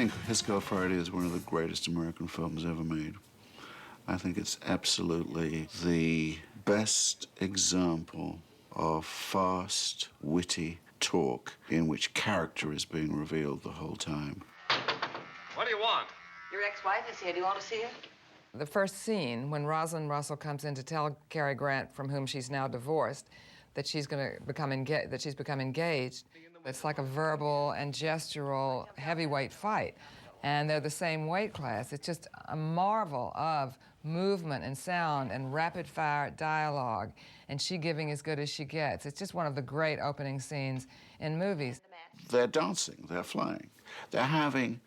think His Girl Friday is one of the greatest American films ever made. I think it's absolutely the best example of fast, witty talk in which character is being revealed the whole time. What do you want? Your ex-wife is here. Do you want to see her? The first scene, when Rosalind Russell comes in to tell Cary Grant, from whom she's now divorced, that she's going to become engaged, it's like a verbal and gestural heavyweight fight. And they're the same weight class. It's just a marvel of movement and sound and rapid-fire dialogue, and she giving as good as she gets. It's just one of the great opening scenes in movies. They're dancing, they're flying. They're having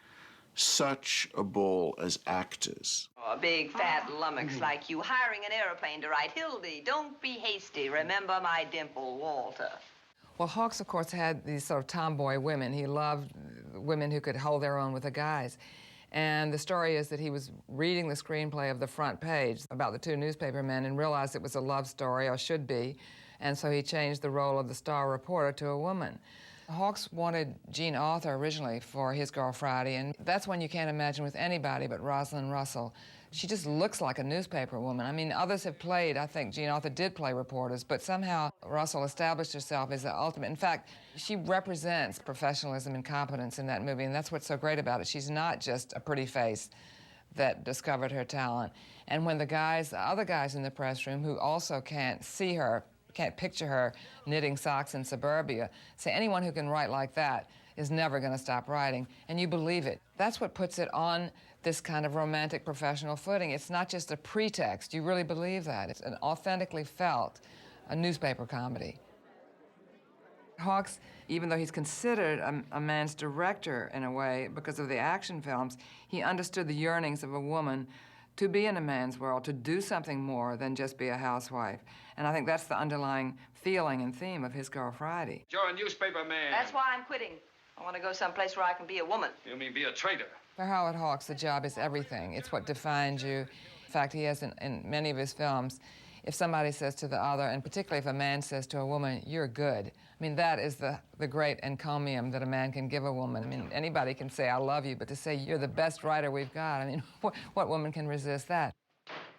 such a ball as actors. Oh, a big fat lummox like you hiring an airplane to write Hildy. Don't be hasty. Remember my dimple, Walter. Well, Hawks, of course, had these sort of tomboy women. He loved women who could hold their own with the guys. And the story is that he was reading the screenplay of The Front Page about the two newspaper men and realized it was a love story, or should be, and so he changed the role of the star reporter to a woman. Hawks wanted Jean Arthur originally for His Girl Friday, and that's one you can't imagine with anybody but Rosalind Russell. She just looks like a newspaper woman. I mean, others have played, I think Jean Arthur did play reporters, but somehow Russell established herself as the ultimate. In fact, she represents professionalism and competence in that movie, and that's what's so great about it. She's not just a pretty face that discovered her talent. And when the other guys in the press room who also can't see her, can't picture her knitting socks in suburbia, say anyone who can write like that is never going to stop writing, and you believe it. That's what puts it on this kind of romantic professional footing. It's not just a pretext. You really believe that. It's an authentically felt a newspaper comedy. Hawks, even though he's considered a man's director in a way because of the action films, he understood the yearnings of a woman to be in a man's world, to do something more than just be a housewife. And I think that's the underlying feeling and theme of His Girl Friday. You're a newspaper man. That's why I'm quitting. I want to go someplace where I can be a woman. You mean be a traitor? For Howard Hawks, the job is everything. It's what defines you. In fact, he has in many of his films, if somebody says to the other, and particularly if a man says to a woman, "You're good," I mean, that is the great encomium that a man can give a woman. I mean, anybody can say, "I love you," but to say, "You're the best writer we've got," I mean, what woman can resist that?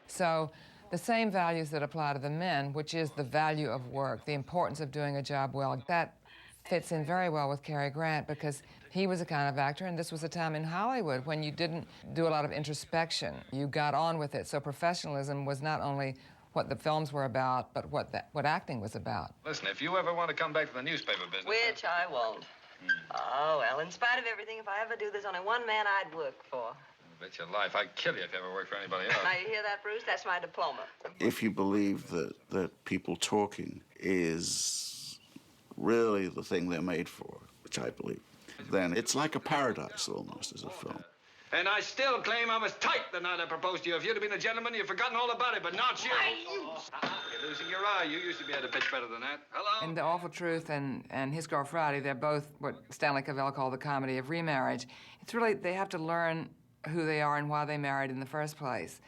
So the same values that apply to the men, which is the value of work, the importance of doing a job well, that fits in very well with Cary Grant because he was a kind of actor, and this was a time in Hollywood when you didn't do a lot of introspection. You got on with it, so professionalism was not only what the films were about, but what acting was about. Listen, if you ever want to come back to the newspaper business... Which I won't. Oh, well, in spite of everything, if I ever do, there's only one man I'd work for. Bet your life I'd kill you if you ever worked for anybody else. Now, you hear that, Bruce? That's my diploma. If you believe that people talking is really the thing they're made for, which I believe, then it's like a paradise almost as a film. And I still claim I was tight the night I proposed to you. If you'd have been a gentleman, you've forgotten all about it, but not you. You're losing your eye. You used to be able to pitch better than that. Hello? In The Awful Truth and His Girl Friday, they're both what Stanley Cavell called the comedy of remarriage. It's really, they have to learn who they are and why they married in the first place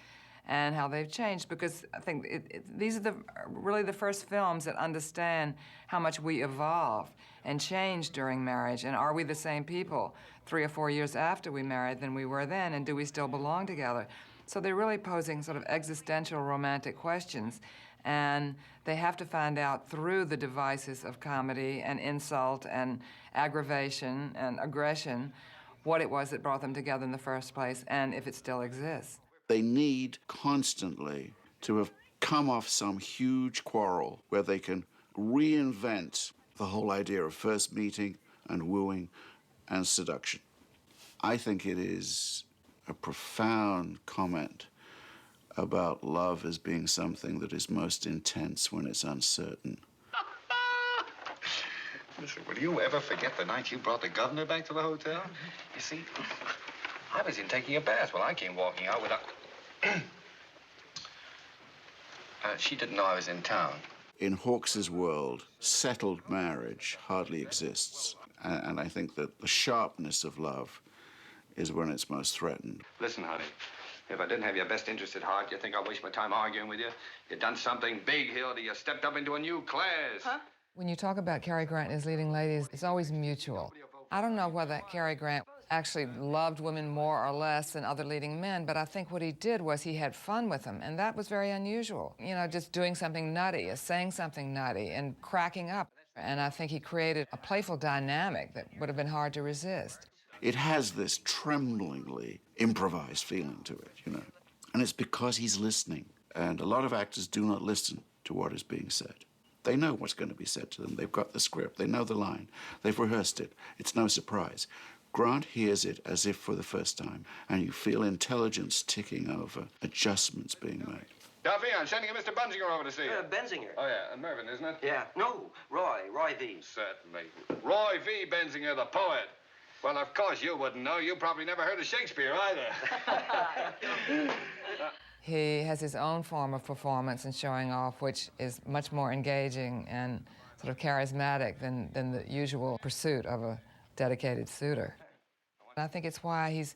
and how they've changed, because I think these are really the first films that understand how much we evolve and change during marriage, and are we the same people 3 or 4 years after we married than we were then, and do we still belong together? So they're really posing sort of existential romantic questions, and they have to find out through the devices of comedy and insult and aggravation and aggression what it was that brought them together in the first place, and if it still exists. They need constantly to have come off some huge quarrel where they can reinvent the whole idea of first meeting and wooing and seduction. I think it is a profound comment about love as being something that is most intense when it's uncertain. Listen, will you ever forget the night you brought the governor back to the hotel? You see, I was in taking a bath while I came walking out without... she didn't know I was in town. In Hawks's world, settled marriage hardly exists. And I think that the sharpness of love is when it's most threatened. Listen, honey, if I didn't have your best interest at heart, you think I'd waste my time arguing with you? You've done something big, Hildy. You stepped up into a new class. Huh? When you talk about Cary Grant and his leading ladies, it's always mutual. I don't know whether Cary Grant actually loved women more or less than other leading men, but I think what he did was he had fun with them, and that was very unusual. You know, just doing something nutty, saying something nutty, and cracking up. And I think he created a playful dynamic that would have been hard to resist. It has this tremblingly improvised feeling to it, you know, and it's because he's listening. And a lot of actors do not listen to what is being said. They know what's going to be said to them. They've got the script. They know the line. They've rehearsed it. It's no surprise. Grant hears it as if for the first time, and you feel intelligence ticking over, adjustments being made. Duffy, I'm sending Mr. Benzinger over to see you. Benzinger? Oh, yeah, and Mervyn, isn't it? Yeah. No, Roy V. Certainly. Roy V. Benzinger, the poet. Well, of course you wouldn't know. You probably never heard of Shakespeare either. He has his own form of performance and showing off, which is much more engaging and sort of charismatic than the usual pursuit of a dedicated suitor. I think it's why he's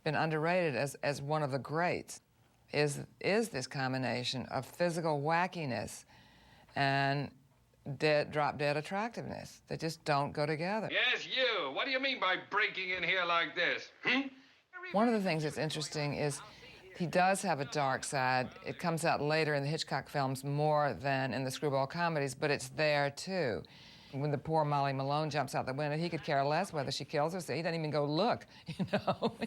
been underrated as one of the greats, is this combination of physical wackiness and drop-dead attractiveness. They just don't go together. Yes, you. What do you mean by breaking in here like this? One of the things that's interesting is he does have a dark side. It comes out later in the Hitchcock films more than in the screwball comedies, but it's there too. When the poor Molly Malone jumps out the window, he could care less whether she kills herself. He doesn't even go look, you know.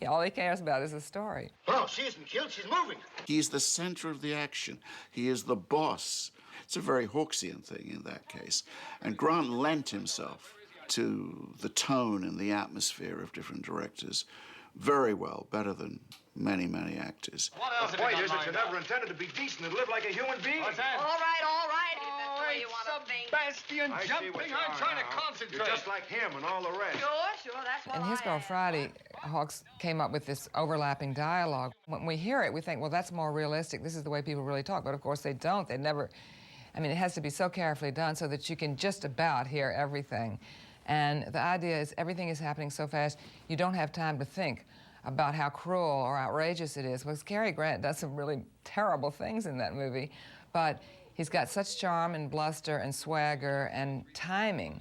All he cares about is the story. Oh, she isn't killed. She's moving. He's the center of the action. He is the boss. It's a very Hawksian thing in that case. And Grant lent himself to the tone and the atmosphere of different directors very well, better than many, many actors. What else The point is that you never intended to be decent and live like a human being. What's that? All right, if that's the way you want to think. Sebastian I see jumping. what you I'm are trying to now. concentrate. You're just like him and all the rest. Sure, that's what In His Girl Friday, Hawks came up with this overlapping dialogue. When we hear it, we think, well, that's more realistic. This is the way people really talk. But of course, they don't. They never. I mean, it has to be so carefully done so that you can just about hear everything. And the idea is everything is happening so fast, you don't have time to think about how cruel or outrageous it is. Because Cary Grant does some really terrible things in that movie, but he's got such charm and bluster and swagger and timing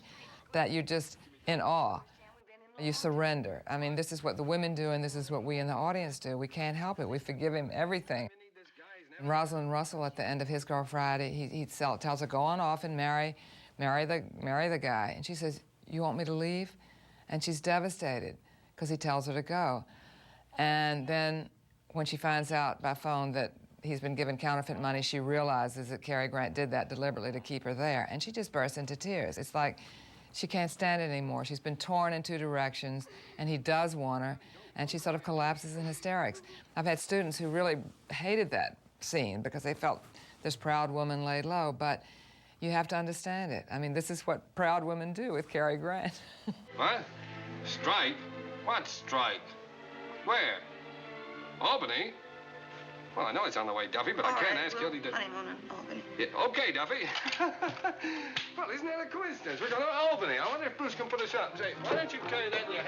that you're just in awe. You surrender. I mean, this is what the women do, and this is what we in the audience do. We can't help it. We forgive him everything. And Rosalind Russell, at the end of His Girl Friday, he tells her, go on off and marry the guy. And she says, you want me to leave? And she's devastated because he tells her to go. And then when she finds out by phone that he's been given counterfeit money, she realizes that Cary Grant did that deliberately to keep her there. And she just bursts into tears. It's like she can't stand it anymore. She's been torn in two directions, and he does want her, and she sort of collapses in hysterics. I've had students who really hated that scene because they felt this proud woman laid low, but you have to understand it. I mean, this is what proud women do with Cary Grant. What? Strike? What strike? Where? Albany? Well, I know it's on the way, Duffy, but I can't ask Hildy to... Honeymoon in Albany. Yeah, okay, Duffy. Well, isn't that a coincidence? We're going to Albany. I wonder if Bruce can put us up and say, why don't you carry that in your